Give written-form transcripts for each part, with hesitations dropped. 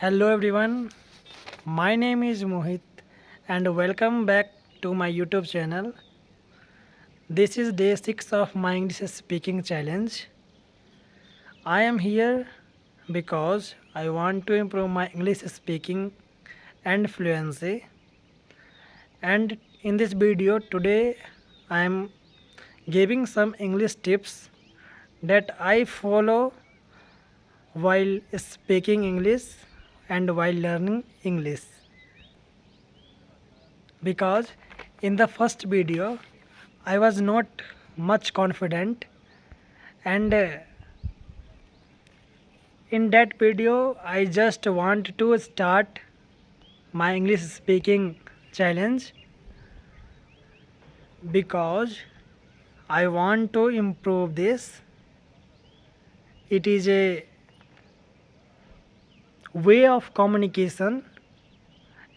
Hello everyone, my name is Mohit and welcome back to my YouTube channel. This is day 6 of my English speaking challenge. I am here because I want to improve my English speaking and fluency. And in this video today I am giving some English tips that I follow while speaking English and while learning English. Because in the first video I was not much confident, and in that video I just want to start my English speaking challenge because I want to improve this. It is a way of communication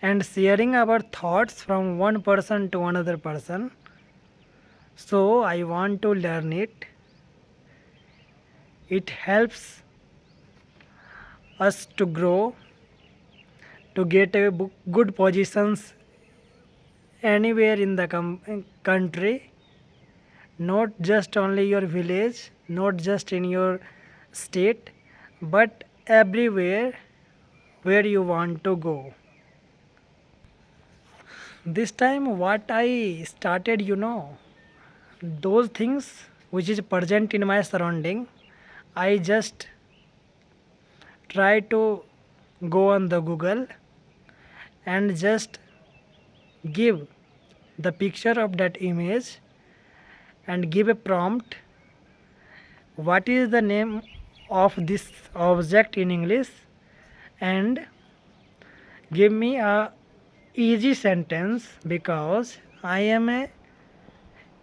and sharing our thoughts from one person to another person. So I want to learn it. It helps us to grow, to get a good positions anywhere in the country, not just only your village, not just in your state, but everywhere where you want to go. This time what I started, those things which is present in my surrounding, I just try to go on the Google and just give the picture of that image and give a prompt, what is the name of this object in English, and give me a easy sentence because I am a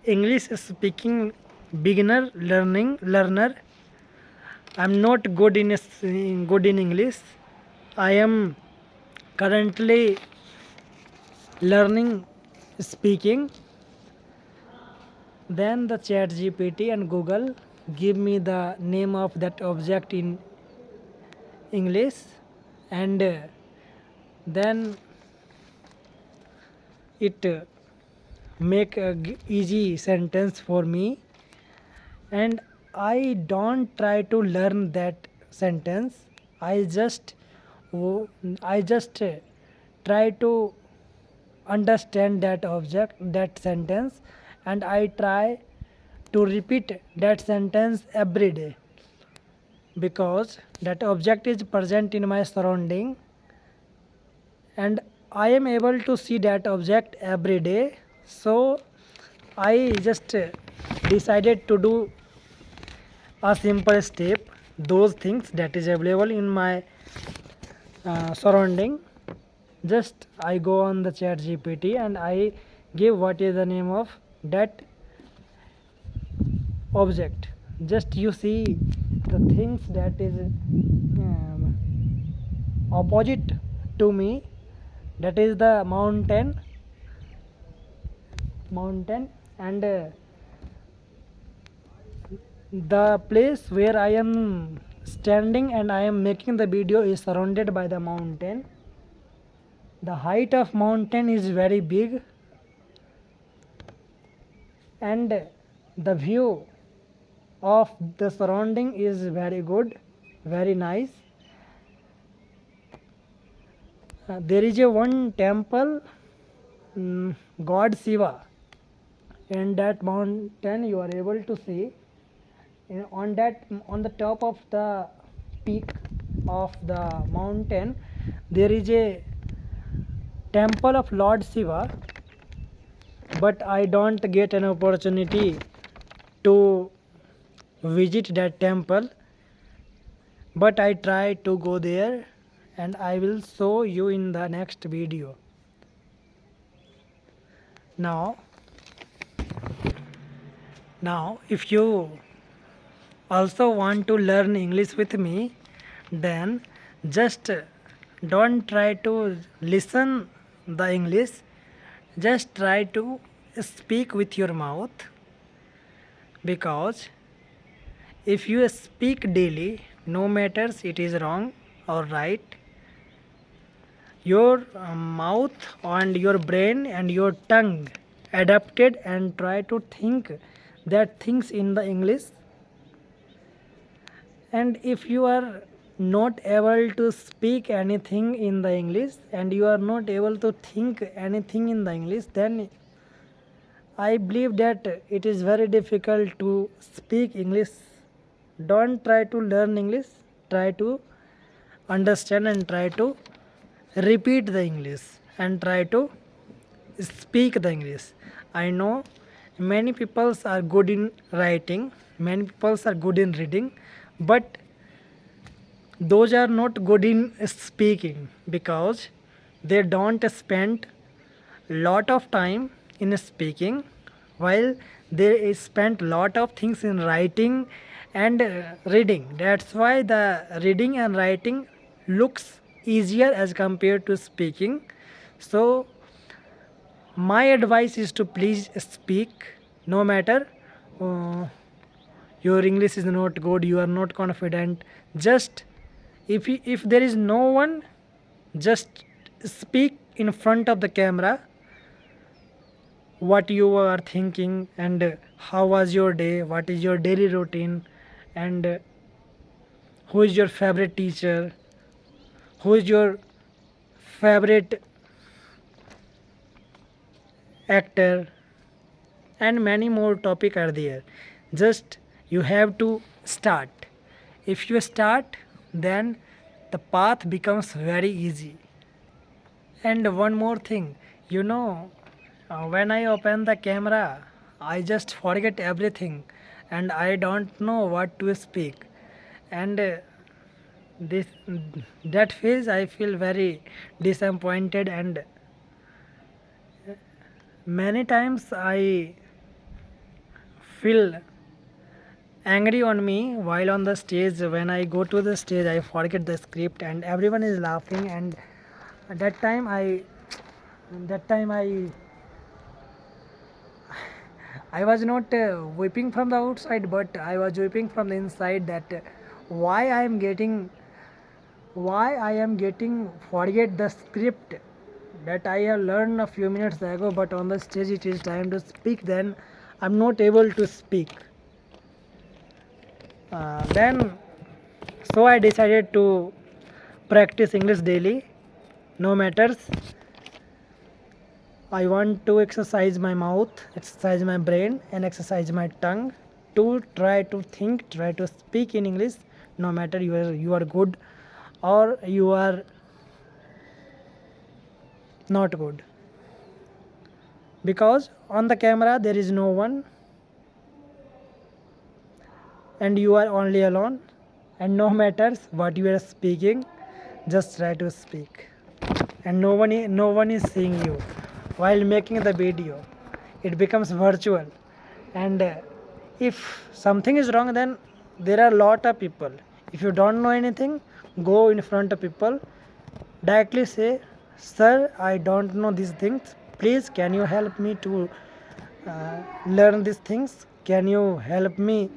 English speaking learner. I'm not good in English. I am currently learning speaking. Then the chat GPT and Google give me the name of that object in English, and then it make a easy sentence for me, and I don't try to learn that sentence. I just I just try to understand that object, that sentence, and I try to repeat that sentence every day because that object is present in my surrounding and I am able to see that object every day. So I just decided to do a simple step, those things that is available in my surrounding. Just I go on the chat GPT and I give what is the name of that object. Just you see the things that is opposite to me, that is the mountain, and the place where I am standing and I am making the video is surrounded by the mountain. The height of mountain is very big and the view of the surrounding is very good, very nice. There is a one temple, God Shiva, in that mountain you are able to see. On the top of the peak of the mountain there is a temple of Lord Shiva, but I don't get an opportunity to visit that temple, but I try to go there and I will show you in the next video. Now if you also want to learn English with me, then just don't try to listen the English, just try to speak with your mouth, because if you speak daily, no matters it is wrong or right, your mouth and your brain and your tongue adapted and try to think that things in the English. And if you are not able to speak anything in the English and you are not able to think anything in the English, then I believe that it is very difficult to speak English. Don't try to learn English, try to understand and try to repeat the English and try to speak the English. I know many people are good in writing, many people are good in reading, but those are not good in speaking because they don't spend lot of time in speaking while they spend lot of things in writing and reading. That's why the reading and writing looks easier as compared to speaking. So my advice is to please speak, no matter uh, your English is not good, you are not confident. Just if there is no one, just speak in front of the camera what you are thinking and how was your day, what is your daily routine, and who is your favorite teacher, who is your favorite actor, and many more topic are there. Just you have to start. If you start, then the path becomes very easy. And one more thing, you know, when I open the camera, I just forget everything and I don't know what to speak. And this that phase I feel very disappointed, and many times I feel angry on me while on the stage. When I go to the stage, I forget the script and everyone is laughing, and that time I that time I was not weeping from the outside, but I was weeping from the inside that why I am getting why I am getting forget the script that I have learned a few minutes ago, but on the stage it is time to speak, then I'm not able to speak. Then so I decided to practice English daily, no matters. I want to exercise my mouth, exercise my brain, and exercise my tongue to try to think, try to speak in English, no matter you are good or you are not good. Because on the camera there is no one and you are only alone, and no matters what you are speaking, just try to speak. And no one is seeing you while making the video. It becomes virtual, and if something is wrong, then there are a lot of people. If you don't know anything, go in front of people, directly say, sir, I don't know these things, please can you help me to learn these things, can you help me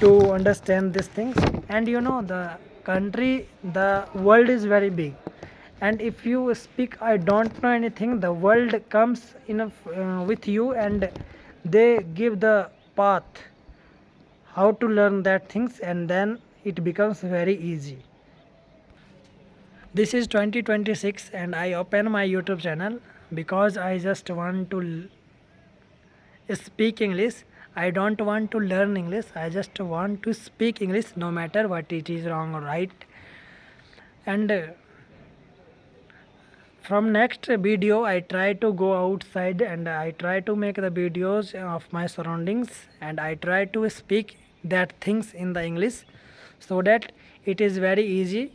to understand these things. And you know, the world is very big, and if you speak I don't know anything, the world comes with you and they give the path how to learn that things, and then it becomes very easy. This is 2026 and I open my YouTube channel because I just want to speak English. I don't want to learn English. I just want to speak English, no matter what it is wrong or right. And from next video, I try to go outside and I try to make the videos of my surroundings, and I try to speak that things in the English, so that it is very easy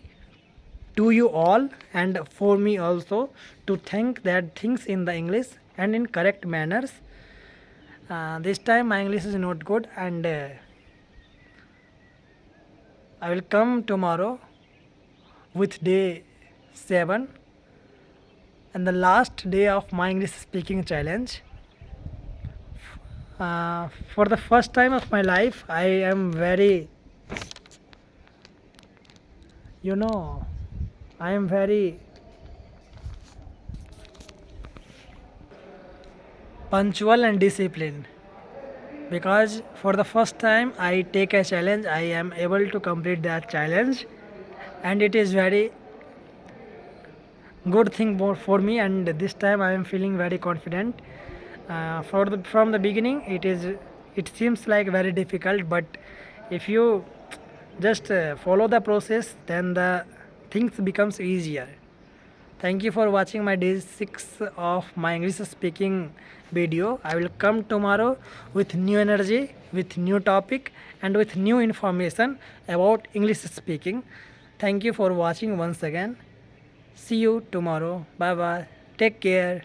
to you all and for me also to think that things in the English and in correct manners. This time my English is not good, and I will come tomorrow with day 7 and the last day of my English speaking challenge. For the first time of my life, I am very, you know, I am very punctual and disciplined, because for the first time I take a challenge, I am able to complete that challenge, and it is very good thing for me, and this time I am feeling very confident. From the beginning it seems like very difficult, but if you just follow the process, then the things becomes easier. Thank you for watching my day 6 of my English speaking video. I will come tomorrow with new energy, with new topic, and with new information about English speaking. Thank you for watching once again. See you tomorrow. Bye bye. Take care.